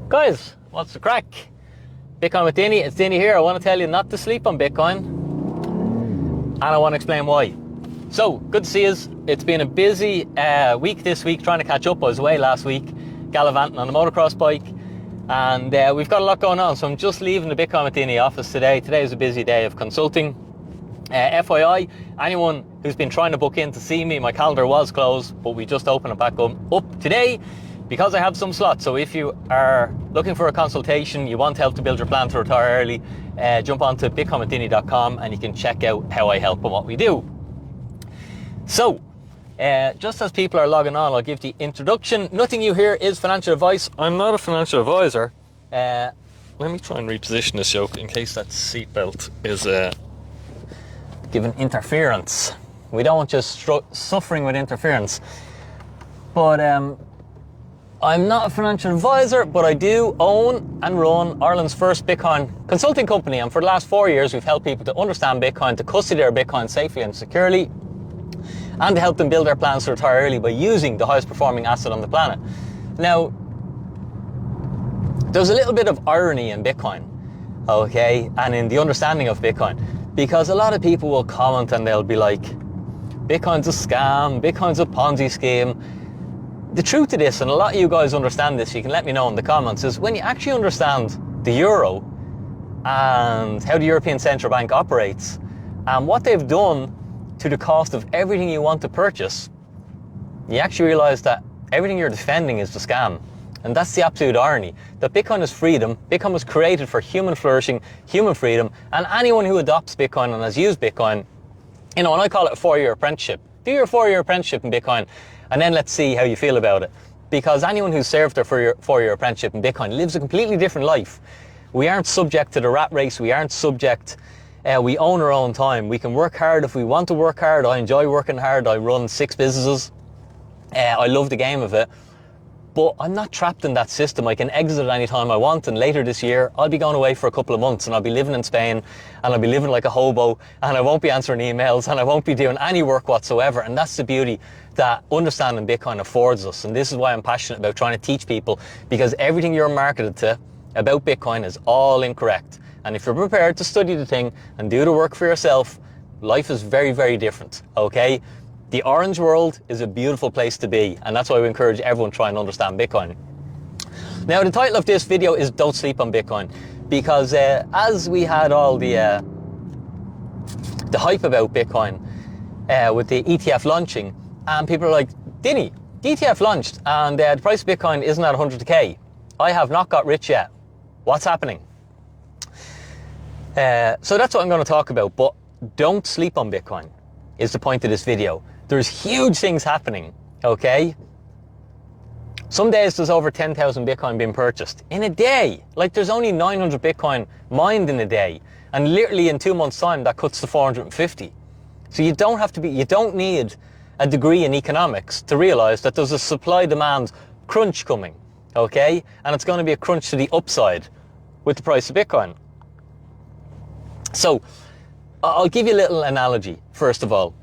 Guys, what's the crack? Bitcoin with Dinny, it's Dinny here. I want to tell you not to sleep on Bitcoin, and I want to explain why. So, good to see us. It's been a busy week this week trying to catch up. I was away last week, gallivanting on a motocross bike, and we've got a lot going on. So I'm just leaving the Bitcoin with Dinny office today. Today is a busy day of consulting. FYI, anyone who's been trying to book in to see me, my calendar was closed, but we just opened it back up today because I have some slots. So if you are looking for a consultation, you want help to build your plan to retire early, jump onto bitcoinwithdinny.com and you can check out how I help and what we do. So, just as people are logging on, I'll give the introduction. Nothing you hear is financial advice. I'm not a financial advisor. Let me try and reposition this yoke in case that seatbelt is giving interference. We don't want you suffering with interference. But I'm not a financial advisor, but I do own and run Ireland's first Bitcoin consulting company. And for the last 4 years, we've helped people to understand Bitcoin, to custody their Bitcoin safely and securely, and to help them build their plans to retire early by using the highest performing asset on the planet. Now, there's a little bit of irony in Bitcoin, okay, and in the understanding of Bitcoin, because a lot of people will comment and they'll be like, Bitcoin's a scam, Bitcoin's a Ponzi scheme. The truth of this, and a lot of you guys understand this, you can let me know in the comments, is when you actually understand the euro and how the European Central Bank operates and what they've done to the cost of everything you want to purchase, you actually realize that everything you're defending is the scam. And that's the absolute irony, that Bitcoin is freedom. Bitcoin was created for human flourishing, human freedom, and anyone who adopts Bitcoin and has used Bitcoin, you know, and I call it a 4-year apprenticeship. Do your 4-year apprenticeship in Bitcoin, and then let's see how you feel about it. Because anyone who's served their 4-year apprenticeship in Bitcoin lives a completely different life. We aren't subject to the rat race. We aren't subject, we own our own time. We can work hard if we want to work hard. I enjoy working hard. I run 6 businesses. I love the game of it. But I'm not trapped in that system. I can exit at any time I want, and later this year I'll be going away for a couple of months and I'll be living in Spain and I'll be living like a hobo and I won't be answering emails and I won't be doing any work whatsoever. And that's the beauty that understanding Bitcoin affords us. And this is why I'm passionate about trying to teach people, because everything you're marketed to about Bitcoin is all incorrect. And if you're prepared to study the thing and do the work for yourself, life is very, very different, okay? The orange world is a beautiful place to be, and that's why we encourage everyone to try and understand Bitcoin. Now, the title of this video is Don't Sleep on Bitcoin, because as we had all the hype about Bitcoin with the ETF launching, and people are like, Dinny, the ETF launched and the price of Bitcoin isn't at 100k. I have not got rich yet. What's happening? So that's what I'm going to talk about, but don't sleep on Bitcoin is the point of this video. There's huge things happening, okay? Some days there's over 10,000 Bitcoin being purchased in a day. Like, there's only 900 Bitcoin mined in a day. And literally in 2 months' time, that cuts to 450. So you don't need a degree in economics to realize that there's a supply-demand crunch coming, okay? And it's going to be a crunch to the upside with the price of Bitcoin. So, I'll give you a little analogy, first of all,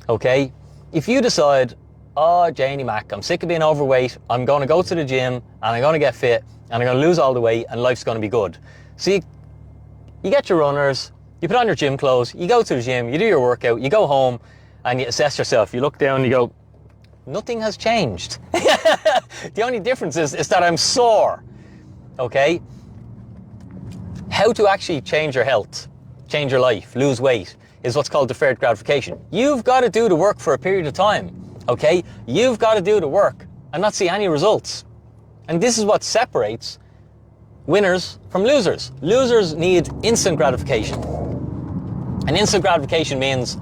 okay? If you decide, oh, Janie Mac, I'm sick of being overweight, I'm going to go to the gym, and I'm going to get fit, and I'm going to lose all the weight, and life's going to be good. So you get your runners, you put on your gym clothes, you go to the gym, you do your workout, you go home, and you assess yourself. You look down and you go, nothing has changed. The only difference is that I'm sore, okay? How to actually change your health, change your life, lose weight, is what's called deferred gratification. You've got to do the work for a period of time, okay? You've got to do the work and not see any results. And this is what separates winners from losers. Losers need instant gratification. And instant gratification means,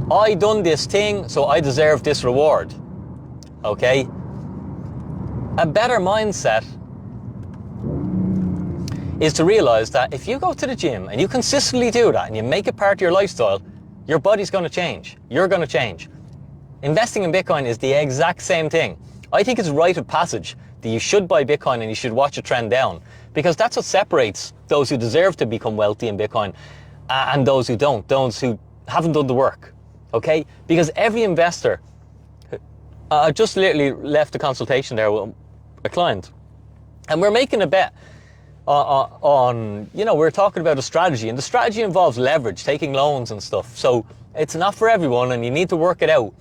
I done this thing, so I deserve this reward, okay? A better mindset is to realize that if you go to the gym and you consistently do that and you make it part of your lifestyle, your body's going to change. You're going to change. Investing in Bitcoin is the exact same thing. I think it's a rite of passage that you should buy Bitcoin and you should watch it trend down, because that's what separates those who deserve to become wealthy in Bitcoin and those who don't, those who haven't done the work, okay? Because every investor, I just literally left a consultation there with a client, And we're making a bet on, we're talking about a strategy, and the strategy involves leverage, taking loans and stuff. So it's not for everyone, and you need to work it out.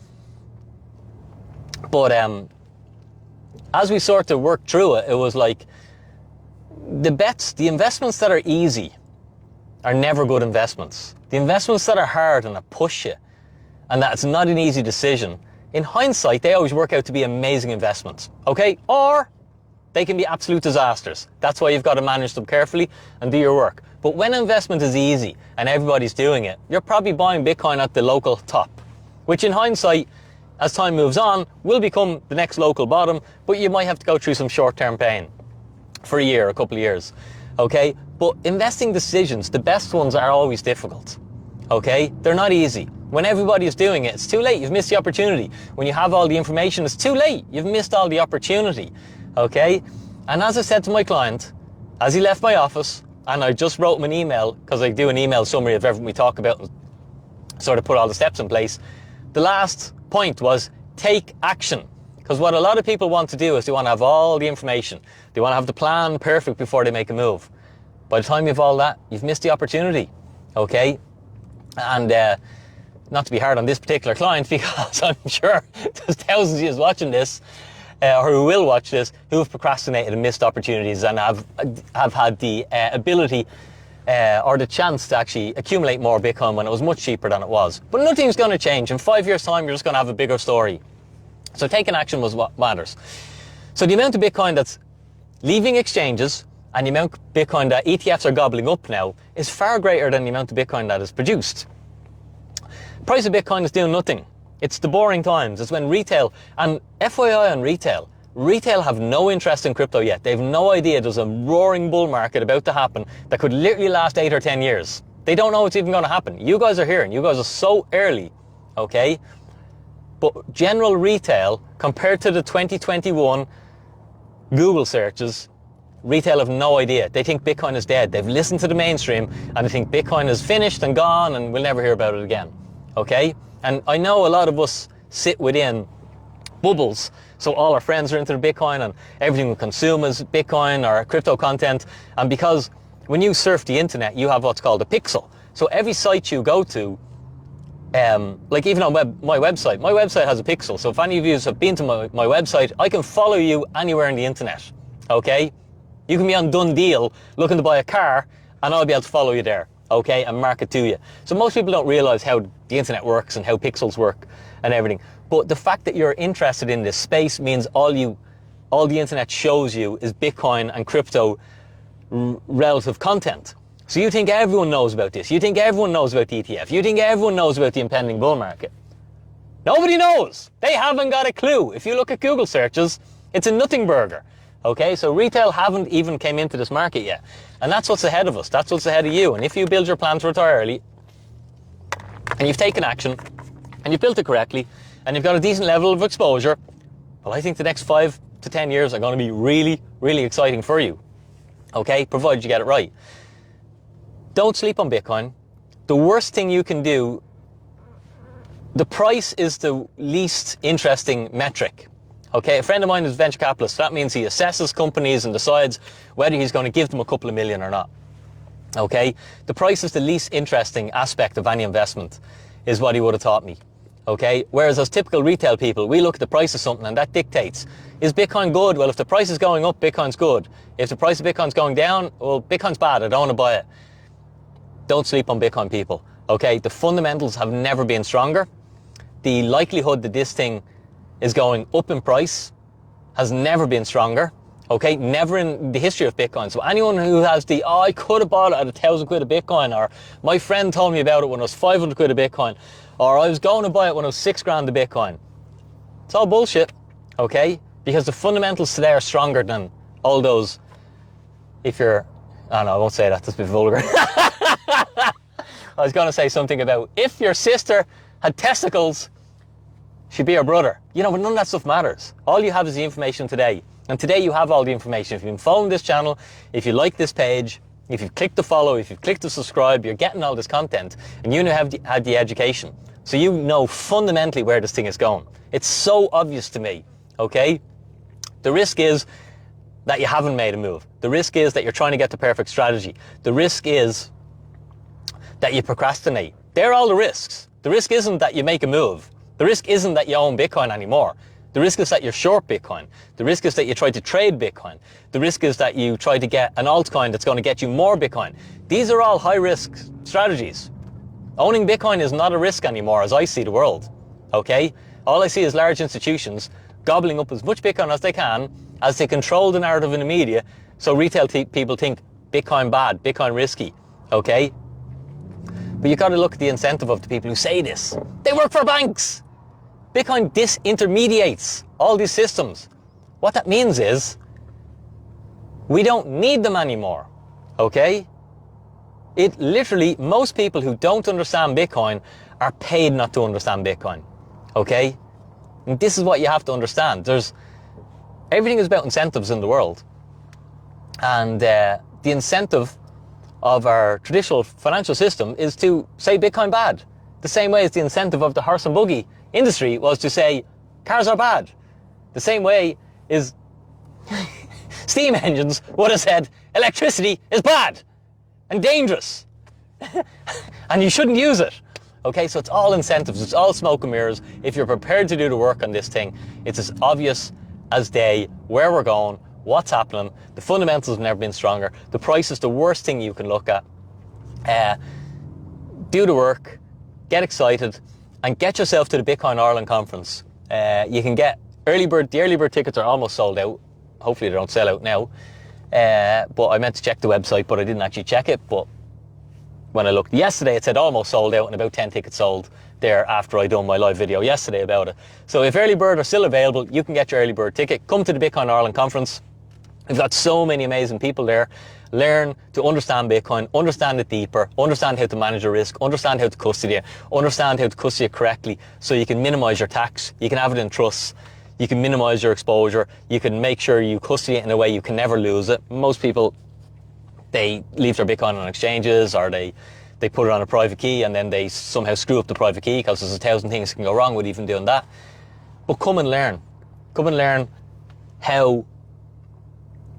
But as we sort of worked through it, it was like the investments that are easy are never good investments. The investments that are hard and that push you, and that it's not an easy decision, in hindsight, they always work out to be amazing investments, okay? Or they can be absolute disasters. That's why you've got to manage them carefully and do your work. But when investment is easy and everybody's doing it, you're probably buying Bitcoin at the local top, which in hindsight, as time moves on, will become the next local bottom, but you might have to go through some short-term pain for a year, a couple of years, okay? But investing decisions, the best ones are always difficult, okay? They're not easy. When everybody is doing it, it's too late. You've missed the opportunity. When you have all the information, it's too late. You've missed all the opportunity. Okay? And as I said to my client, as he left my office, and I just wrote him an email, because I do an email summary of everything we talk about and sort of put all the steps in place, the last point was take action. Because what a lot of people want to do is they want to have all the information. They want to have the plan perfect before they make a move. By the time you have all that, you've missed the opportunity. Okay? And not to be hard on this particular client, because I'm sure there's thousands of you watching this, or who will watch this, who have procrastinated and missed opportunities and have had the ability or the chance to actually accumulate more Bitcoin when it was much cheaper than it was. But nothing's going to change. In 5 years' time, you're just going to have a bigger story. So taking action was what matters. So the amount of Bitcoin that's leaving exchanges and the amount of Bitcoin that ETFs are gobbling up now is far greater than the amount of Bitcoin that is produced. Price of Bitcoin is doing nothing. It's the boring times. It's when retail, and FYI on retail have no interest in crypto yet. They have no idea there's a roaring bull market about to happen that could literally last 8 or 10 years. They don't know it's even going to happen. You guys are here and you guys are so early, okay? But general retail, compared to the 2021 Google searches, retail have no idea. They think Bitcoin is dead. They've listened to the mainstream and they think Bitcoin is finished and gone and we'll never hear about it again, okay? And I know a lot of us sit within bubbles, so all our friends are into the Bitcoin and everything we consume is Bitcoin or crypto content. And because when you surf the internet, you have what's called a pixel. So every site you go to, like even on my website has a pixel. So if any of you have been to my website, I can follow you anywhere on the internet, okay? You can be on Done Deal looking to buy a car and I'll be able to follow you there, okay, and mark it to you. So most people don't realize how the internet works and how pixels work and everything. But the fact that you're interested in this space means all the internet shows you is Bitcoin and crypto relative content. So you think everyone knows about this. You think everyone knows about the ETF. You think everyone knows about the impending bull market. Nobody knows. They haven't got a clue. If you look at Google searches, it's a nothing burger. Okay, so retail haven't even came into this market yet. And that's what's ahead of us. That's what's ahead of you. And if you build your plan to retire early, and you've taken action, and you've built it correctly, and you've got a decent level of exposure, well, I think the next 5 to 10 years are going to be really, really exciting for you. Okay, provided you get it right. Don't sleep on Bitcoin. The worst thing you can do, the price is the least interesting metric. Okay, a friend of mine is a venture capitalist. That means he assesses companies and decides whether he's going to give them a couple of million or not. Okay, the price is the least interesting aspect of any investment, is what he would have taught me. Okay, whereas as typical retail people, we look at the price of something and that dictates, is Bitcoin good? Well, if the price is going up, Bitcoin's good. If the price of Bitcoin's going down, well, Bitcoin's bad, I don't want to buy it. Don't sleep on Bitcoin, people. Okay, the fundamentals have never been stronger. The likelihood that this thing is going up in price has never been stronger. Okay, never in the history of Bitcoin. So anyone who has I could have bought it at 1,000 quid a Bitcoin, or my friend told me about it when it was 500 quid a Bitcoin, or I was going to buy it when it was 6 grand a Bitcoin. It's all bullshit, okay? Because the fundamentals today are stronger than all those, I won't say that, that's a bit vulgar. I was going to say something about, if your sister had testicles, she'd be your brother. But none of that stuff matters. All you have is the information today. And today you have all the information. If you've been following this channel, if you like this page, if you've clicked the follow, if you've clicked the subscribe, you're getting all this content, and you have had the education. So you know fundamentally where this thing is going. It's so obvious to me, okay? The risk is that you haven't made a move. The risk is that you're trying to get the perfect strategy. The risk is that you procrastinate. They're all the risks. The risk isn't that you make a move. The risk isn't that you own Bitcoin anymore. The risk is that you're short Bitcoin. The risk is that you try to trade Bitcoin. The risk is that you try to get an altcoin that's going to get you more Bitcoin. These are all high risk strategies. Owning Bitcoin is not a risk anymore as I see the world. Okay? All I see is large institutions gobbling up as much Bitcoin as they can as they control the narrative in the media. So retail people think Bitcoin bad, Bitcoin risky. Okay? But you got to look at the incentive of the people who say this. They work for banks. Bitcoin disintermediates all these systems. What that means is we don't need them anymore. Okay? It literally, most people who don't understand Bitcoin are paid not to understand Bitcoin. Okay? And this is what you have to understand. Everything is about incentives in the world. And the incentive of our traditional financial system is to say Bitcoin bad. The same way as the incentive of the horse and buggy industry was to say cars are bad. The same way is steam engines would have said electricity is bad and dangerous and you shouldn't use it. Okay, so it's all incentives, it's all smoke and mirrors. If you're prepared to do the work on this thing, it's as obvious as day where we're going, what's happening. The fundamentals have never been stronger. The price is the worst thing you can look at. Do the work, get excited, and get yourself to the Bitcoin Ireland conference. You can get the early bird tickets are almost sold out. Hopefully they don't sell out now. But I meant to check the website, but I didn't actually check it. But when I looked yesterday, it said almost sold out and about 10 tickets sold there after I done my live video yesterday about it. So if early bird are still available, you can get your early bird ticket. Come to the Bitcoin Ireland conference. We've got so many amazing people there. Learn to understand Bitcoin, understand it deeper, understand how to manage your risk, understand how to custody it, understand how to custody it correctly so you can minimize your tax, you can have it in trusts, you can minimize your exposure, you can make sure you custody it in a way you can never lose it. Most people, they leave their Bitcoin on exchanges or they put it on a private key and then they somehow screw up the private key because there's 1,000 things that can go wrong with even doing that. But come and learn. Come and learn how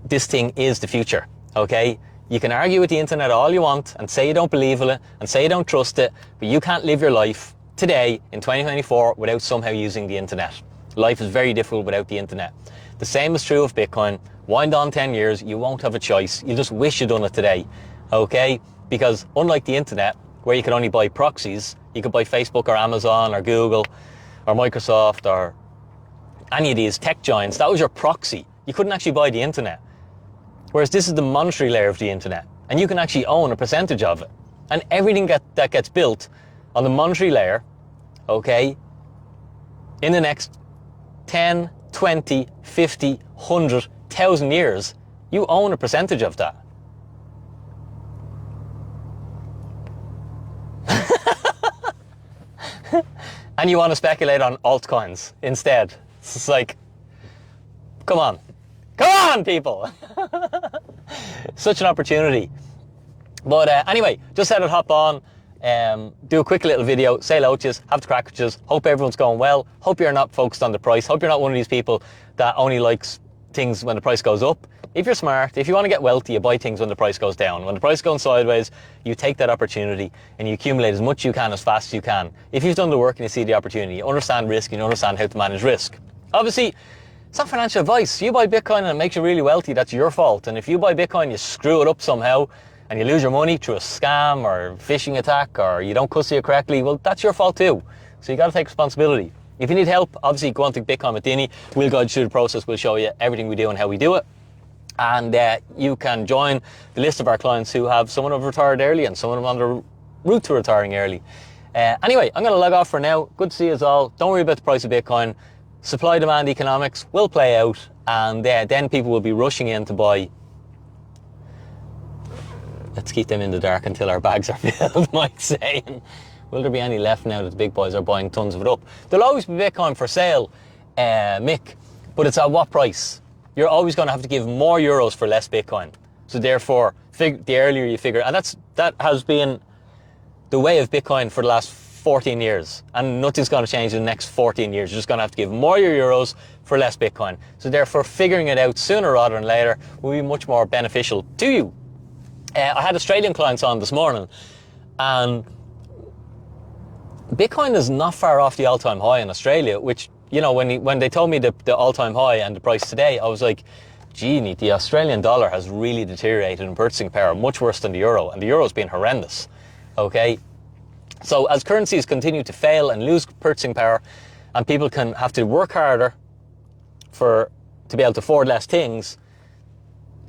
this thing is the future. Okay, you can argue with the internet all you want and say you don't believe in it and say you don't trust it, but you can't live your life today in 2024 without somehow using the internet. Life is very difficult without the internet. The same is true of Bitcoin. Wind on 10 years, you won't have a choice. You just wish you'd done it today. Okay, because unlike the internet where you could only buy proxies, you could buy Facebook or Amazon or Google or Microsoft or any of these tech giants. That was your proxy. You couldn't actually buy the internet. Whereas this is the monetary layer of the internet, and you can actually own a percentage of it. And everything that gets built on the monetary layer, okay, in the next 10, 20, 50, 100, 1,000 years, you own a percentage of that. And you want to speculate on altcoins instead. It's just like, come on. Come on, people! Such an opportunity. But anyway, just said I'd hop on, do a quick little video, say hello to you, have the crack with you. Hope everyone's going well. Hope you're not focused on the price. Hope you're not one of these people that only likes things when the price goes up. If you're smart, if you want to get wealthy, you buy things when the price goes down. When the price goes sideways, you take that opportunity and you accumulate as much as you can as fast as you can. If you've done the work and you see the opportunity, you understand risk, you understand how to manage risk. Obviously, it's not financial advice. You buy Bitcoin and it makes you really wealthy, that's your fault. And if you buy Bitcoin, you screw it up somehow and you lose your money through a scam or phishing attack or you don't custody it correctly, well, that's your fault too. So you got to take responsibility. If you need help, obviously go on to Bitcoin with Dinny. We'll guide you through the process. We'll show you everything we do and how we do it. And you can join the list of our clients who have someone who've retired early and someone on the route to retiring early. Anyway, I'm going to log off for now. Good to see you all. Don't worry about the price of Bitcoin. Supply-demand economics will play out, and then people will be rushing in to buy. Let's keep them in the dark until our bags are filled, Mike saying. Will there be any left now that the big boys are buying tons of it up? There'll always be Bitcoin for sale, Mick, but it's at what price? You're always going to have to give more euros for less Bitcoin. So therefore, the earlier you figure, and that has been the way of Bitcoin for the last 14 years, and nothing's going to change in the next 14 years. You're just going to have to give more of your euros for less Bitcoin. So therefore, figuring it out sooner rather than later will be much more beneficial to you. I had Australian clients on this morning, and Bitcoin is not far off the all-time high in Australia, which, you know, when they told me the all-time high and the price today, I was like, gee, the Australian dollar has really deteriorated in purchasing power, much worse than the euro, and the euro's been horrendous, okay? So as currencies continue to fail and lose purchasing power, and people can have to work harder to be able to afford less things,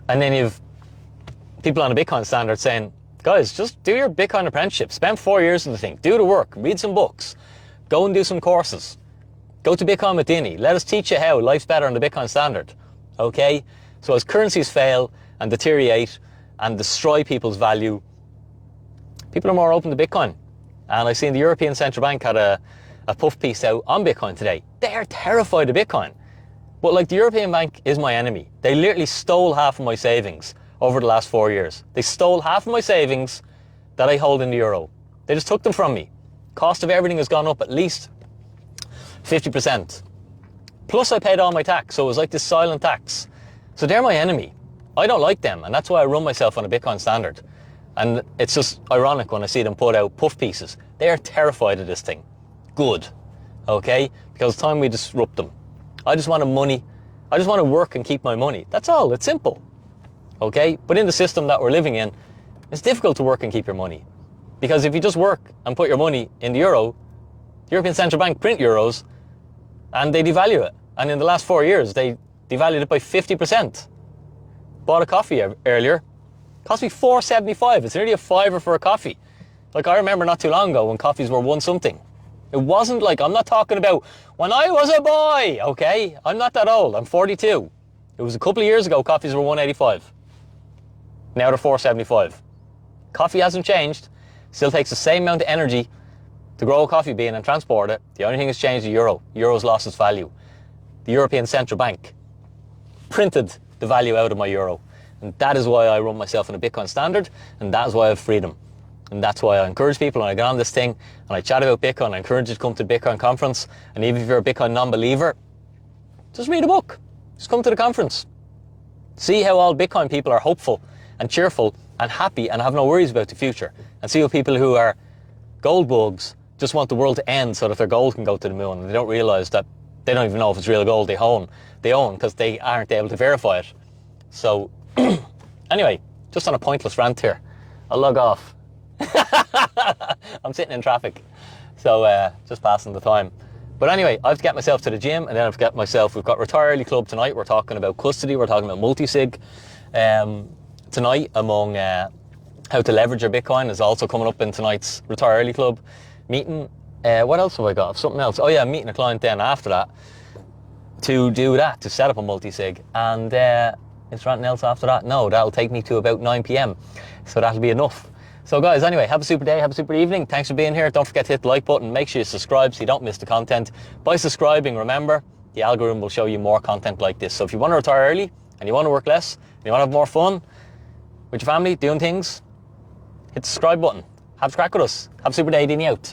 and then you've people on a Bitcoin standard saying, guys, just do your Bitcoin apprenticeship, spend 4 years in the thing, do the work, read some books, go and do some courses, go to Bitcoin with Dinny, let us teach you how life's better on the Bitcoin standard, okay? So as currencies fail and deteriorate and destroy people's value, people are more open to Bitcoin. And I've seen the European Central Bank had a puff piece out on Bitcoin today. They are terrified of Bitcoin. But like, the European Bank is my enemy. They literally stole half of my savings over the last 4 years. They stole half of my savings that I hold in the euro. They just took them from me. Cost of everything has gone up at least 50%. Plus I paid all my tax, so it was like this silent tax. So they're my enemy. I don't like them, and that's why I run myself on a Bitcoin standard. And it's just ironic when I see them put out puff pieces. They are terrified of this thing. Good. Okay? Because it's time we disrupt them. I just want money. I just want to work and keep my money. That's all. It's simple. Okay? But in the system that we're living in, it's difficult to work and keep your money. Because if you just work and put your money in the euro, the European Central Bank print euros and they devalue it. And in the last 4 years, they devalued it by 50%. Bought a coffee earlier. Cost me $4.75. It's nearly a fiver for a coffee. Like, I remember not too long ago when coffees were one something. It wasn't like, I'm not talking about when I was a boy, okay? I'm not that old. I'm 42. It was a couple of years ago, coffees were $1.85. Now they're $4.75. Coffee hasn't changed. Still takes the same amount of energy to grow a coffee bean and transport it. The only thing that's changed is the euro. Euro's lost its value. The European Central Bank printed the value out of my euro. And that is why I run myself in a Bitcoin standard, and that is why I have freedom. And that's why I encourage people, and I get on this thing, and I chat about Bitcoin, I encourage you to come to the Bitcoin conference, and even if you're a Bitcoin non-believer, just read a book. Just come to the conference. See how all Bitcoin people are hopeful and cheerful and happy and have no worries about the future. And see how people who are gold bugs just want the world to end so that their gold can go to the moon, and they don't realize that they don't even know if it's real gold they own because they aren't able to verify it. So anyway, just on a pointless rant here. I'll log off. I'm sitting in traffic, so just passing the time. But anyway, I have to get myself to the gym, and then I've got myself, we've got Retire Early Club tonight. We're talking about custody, we're talking about multi-sig. Tonight, among how to leverage your Bitcoin is also coming up in tonight's Retire Early Club meeting. What else have I got? Something else. Oh yeah, meeting a client then after that to do that, to set up a multi-sig. And is there anything else after that? No, that'll take me to about 9 p.m. So that'll be enough. So guys, anyway, have a super day, have a super evening. Thanks for being here. Don't forget to hit the like button. Make sure you subscribe so you don't miss the content. By subscribing, remember, the algorithm will show you more content like this. So if you want to retire early and you want to work less and you want to have more fun with your family, doing things, hit the subscribe button. Have a crack with us. Have a super day, Dinny out.